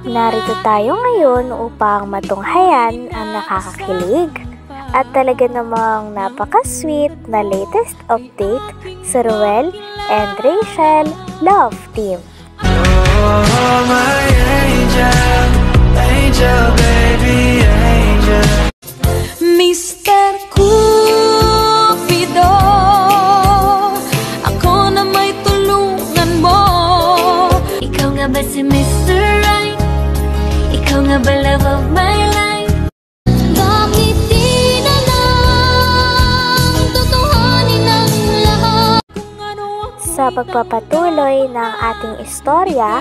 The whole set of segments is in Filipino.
Narito tayo ngayon upang matunghayan ang nakakakilig at talaga namang napaka-sweet na latest update sa Ruel and Rachel Love Team. Oh, my angel, angel, baby, angel. Mr. Cupido, ako na may tulungan mo. Ikaw nga ba si Mr. Right? Ikaw nga ba love of my life? Bakit di na lang tutuhanin ang lahat? Sa pagpapatuloy ng ating istorya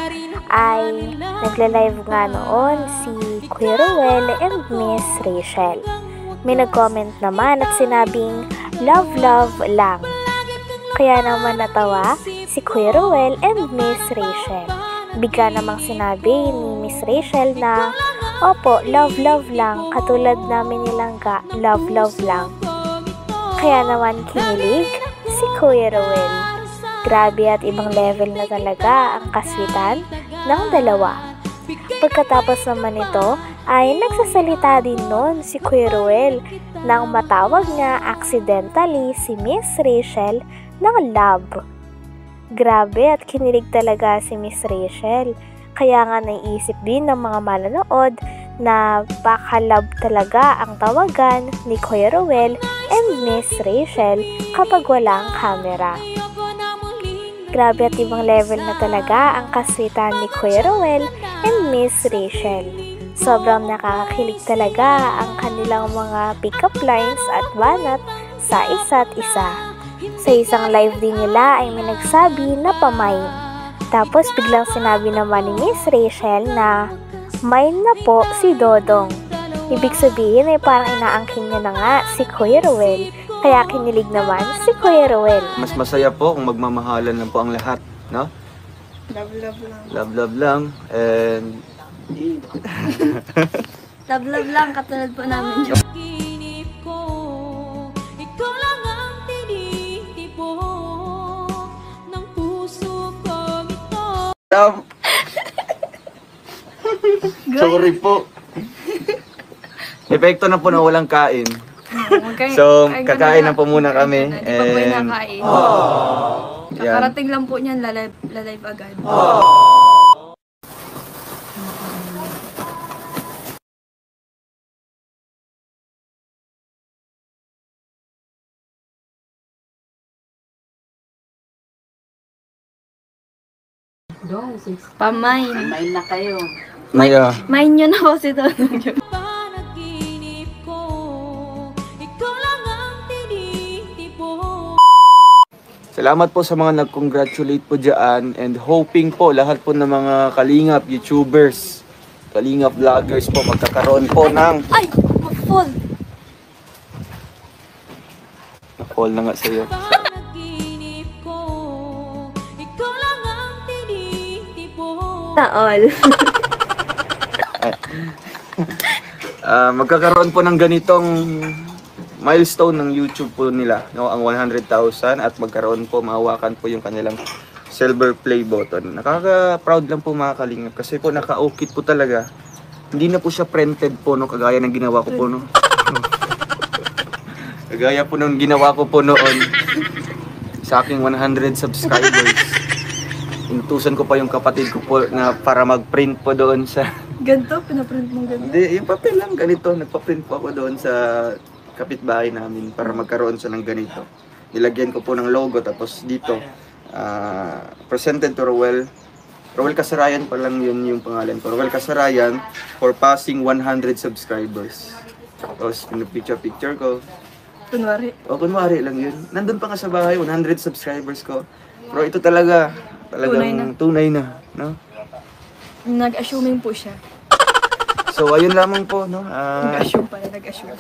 ay nagla-live nga noon si Kuya Ruel and Miss Rachel. May nag-comment naman at sinabing love love lang. Kaya naman natawa si Kuya Ruel and Miss Rachel. Bigla namang sinabi ni Miss Rachel na opo, love love lang, katulad namin nilangga, love love lang. Kaya naman kinilig si Kuya Ruel. Grabe at ibang level na talaga ang kaswitan ng dalawa. Pagkatapos naman ito ay nagsasalita din noon si Kuya Ruel nang matawag niya accidentally si Miss Rachel ng love. Grabe at kinilig talaga si Miss Rachel. Kaya nga naiisip din ng mga manonood na baka love talaga ang tawagan ni Kuya Ruel and Miss Rachel kapag walang camera. Grabe at ibang level na talaga ang kaswitan ni Kuya Ruel and Miss Rachel. Sobrang nakakakilig talaga ang kanilang mga pick-up lines at banat sa isa't isa. Sa isang live din nila ay may nagsabi na pamain. Tapos biglang sinabi naman ni Miss Rachel na mine na po si Dodong. Ibig sabihin ay parang inaangkin niya na nga si Kuya Ruel. Kaya kinilig naman si Kuya Ruel. Mas masaya po kung magmamahalan lang po ang lahat, no? Love, love lang. Love, love lang. And Love, love lang, katulad po namin. Panaginip ko, ikaw lang ang tinitibo ng puso ko ito. sorry po. Epekto na po na walang kain. So, kakain na po muna kami. Di pa po yung nakain. Yan. Kakarating lang po niyan, lalive agad. Pamain. Main na kayo. Maya. Main nyo na po si Dodong. Panaginip ko, ikaw lang ang tinitibo. Salamat po sa mga nag-congratulate po dyan and hoping po lahat po ng mga kalingap, YouTubers, kalingap vloggers po magkakaroon po ng Ay! Mag-fall! call na nga sa'yo. Panaginip ko, ikaw lang ang tinitibo. Taol. Magkakaroon po ng ganitong milestone ng YouTube po nila, no, ang 100,000 at magkaroon po, mahawakan po yung kanilang silver play button. Nakaka-proud lang po mga kalingap kasi po naka-okit po talaga. Hindi na po siya printed po, no, kagaya ng ginawa ko po, no. Kagaya po nung ginawa ko po noon sa aking 100 subscribers. Inutusan ko pa yung kapatid ko po na para mag-print po doon sa... Ganto? Pinaprint mong ganto? Hindi, yung papel lang ganito. Nagpa-print po ako doon sa kapitbahay namin para magkaroon siya ng ganito. Nilagyan ko po ng logo tapos dito presented to Ruel. Ruel Casarayan pa lang yun yung pangalan ko. Ruel Casarayan for passing 100 subscribers. Tapos pinapicture ko. Kunwari. O kunwari lang yun. Nandun pa nga sa bahay, 100 subscribers ko. Pero ito talagang tunay na, no? Nag-assuming po siya. So ayun lamang po, no? Nag-assume pala, nag-assume.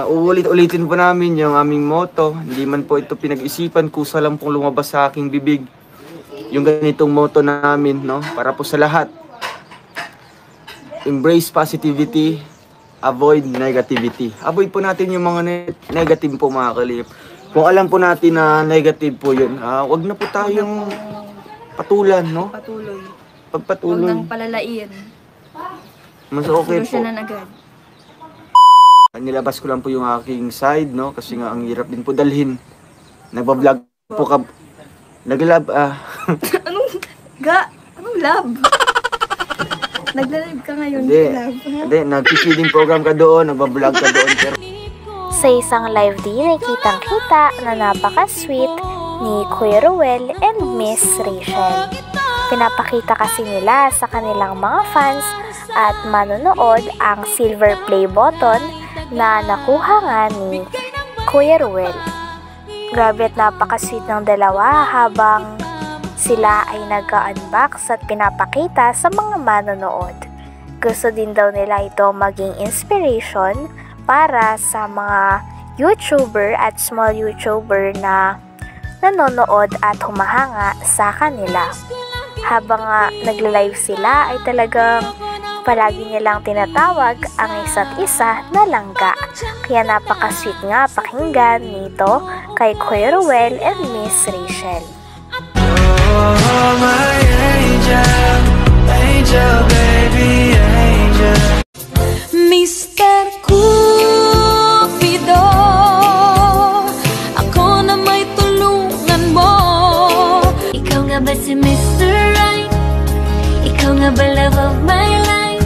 Uulit-ulitin po namin yung aming motto. Hindi man po ito pinag-isipan, kusa lang pong lumabas sa aking bibig. Yung ganitong motto namin, no? Para po sa lahat. Embrace positivity, avoid negativity. Avoid po natin yung mga negative po mga kalip. Kung alam po natin na negative po yun, wag na po tayong patulan, no? Patuloy. Huwag pagpatuloy. nang palalain. Mas okay po. Solusyonan agad. Nilabas ko lang po yung aking side, no? Kasi nga ang hirap din po dalhin. Nagbablog po ka. Naglab, Anong love? Nagla-live ka ngayon, Hindi. love. Hindi, nag-feeding program ka doon, nagbablog ka doon. Pero Sa isang live din ay kitang-kita na napaka-sweet ni Kuya Ruel and Miss Rachel. Pinapakita kasi nila sa kanilang mga fans at manonood ang silver play button na nakuha nga ni Kuya Ruel. Grabe at napaka-sweet ng dalawa habang sila ay nag-unbox at pinapakita sa mga manonood. Gusto din daw nila ito maging inspiration para sa mga YouTuber at small YouTuber na nanonood at humahanga sa kanila. Habang nagla-live sila ay talagang palagi nilang tinatawag ang isa't isa na langga. Kaya napaka-sweet nga pakinggan nito kay Kuya Ruel and Miss Rachel. Oh, my angel, angel, baby, angel. Mr. Cupido, ako na may tulungan mo. Ikaw nga ba si Mr. Right? Ikaw nga ba love of my life?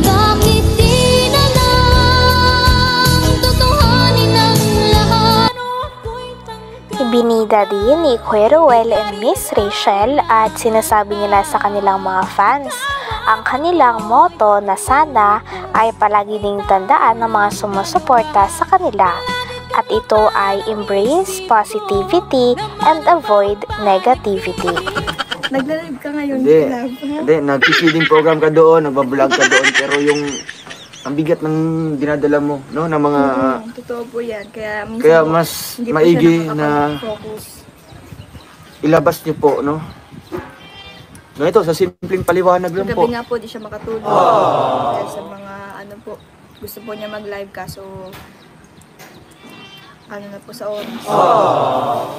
Bakit di na lang tutuhanin ang lahat? Ibinida din ni Kuya Ruel and Miss Rachel at sinasabi nila sa kanilang mga fans ang kanilang motto na sana ay palagi ding tandaan ng mga sumusuporta sa kanila. At ito ay embrace positivity and avoid negativity. Nagla-live ka ngayon, hindi, love. hindi, nag-feeding program ka doon, nagbablog ka doon. Pero yung ang bigat ng dinadala mo, no, na mga Totoo po yan. Kaya minsan kaya po, mas hindi po maigi siya na nakakapag-focus. ilabas niyo po, no. No, ito sa simpleng paliwanag lang po. Gabi nga po, di siya makatulog. Dahil sa mga, gusto po niya mag-live kaso, na po sa oras.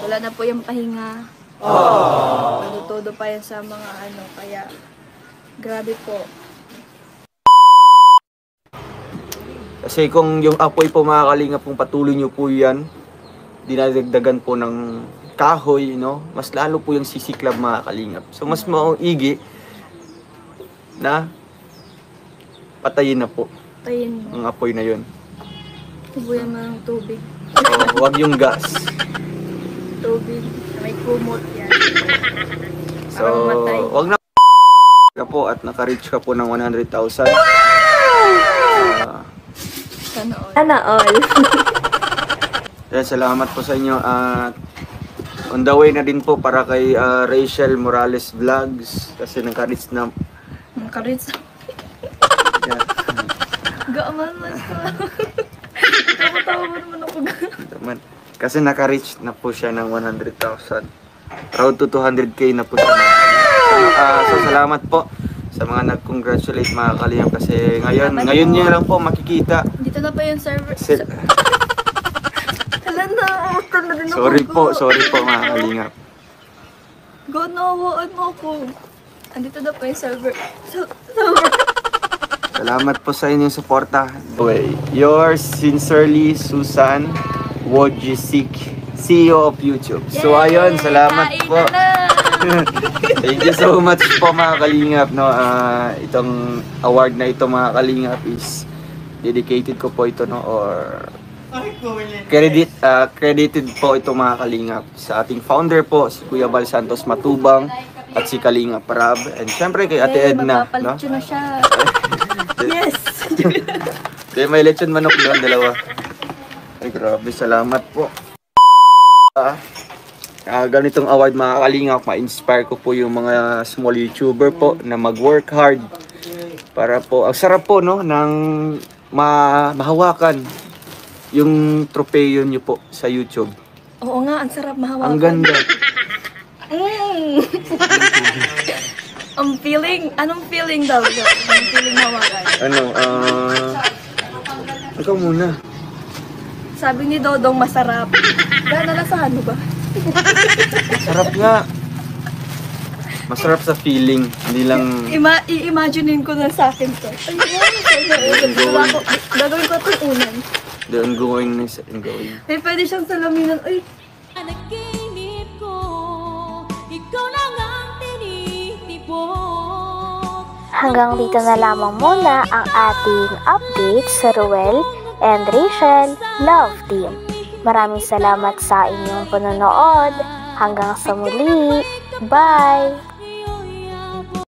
Wala na po yung pahinga. Todo pa yan sa mga kaya, grabe po. Kasi kung yung apoy po mga kalinga pong patuloy nyo po yan, dinadagdagan po ng kahoy, no? Mas lalo po yung sisiklab mga kalingap. So mas maigi na patayin na po Tayin mo. ang apoy na yun. Tubuyan mo ng tubig. O, wag yung gas. Tubig. May kumot yan. So, Parang matay. wag na ka po at naka-reach ka po ng 100,000. Sana all. Sana all. Salamat po sa inyo at on the way na din po para kay Rachel Morales Vlogs kasi naka-reach na. Nakarits. Yan. Gaaman man ka. Tawa-tawa mo naman ako. Naman. Kasi naka-reach na po siya ng 100,000. Road to 200k na po siya. So salamat po sa mga nag-congratulate mga kaliyang kasi ngayon niyo lang po makikita. Dito na pa yung server. Kasi- Hala na, utol na din ako. Sorry po mga kalingap. Go, nawaan mo ako. Andito na pa yung server. Salamat po sa inyong suporta. Yours sincerely, Susan Wojcik, CEO of YouTube. So ayun, salamat Kain po. na na. Thank you so much po mga kalingap. No? Itong award na ito mga kalingap is dedicated ko po ito, no? Or credited po ito mga kalingap sa ating founder po, si Kuya Val Santos Matubang at si Kalingap Rab. And syempre kay Ate Edna. No? Magpapalit na siya. Yes! May lechon manok doon, dalawa. Ay grabe, salamat po. Ganitong award mga kalingap, ma-inspire ko po yung mga small YouTuber po na mag-work hard para po, ang sarap po no, ng mahawakan yung tropeyo nyo po sa YouTube. Oo nga, ang sarap mahawakan. Ang ganda. Ang feeling, anong feeling daw? Anong feeling mahawakan? Ikaw muna. Sabi ni Dodong masarap. Gana na sa ano ba? Sarap nga. Masarap sa feeling, hindi lang... I-imaginein ko na sa akin to. Gagawin ko itong unan. The ongoingness and going. Ay, pwede siyang salaminan. Ay, Naginip ko, ikaw lang ang tinitipon. Hanggang dito na lamang muna ang ating update sa Ruel and Rachel Love Team. Maraming salamat sa inyong panonood. Hanggang sa muli. Bye!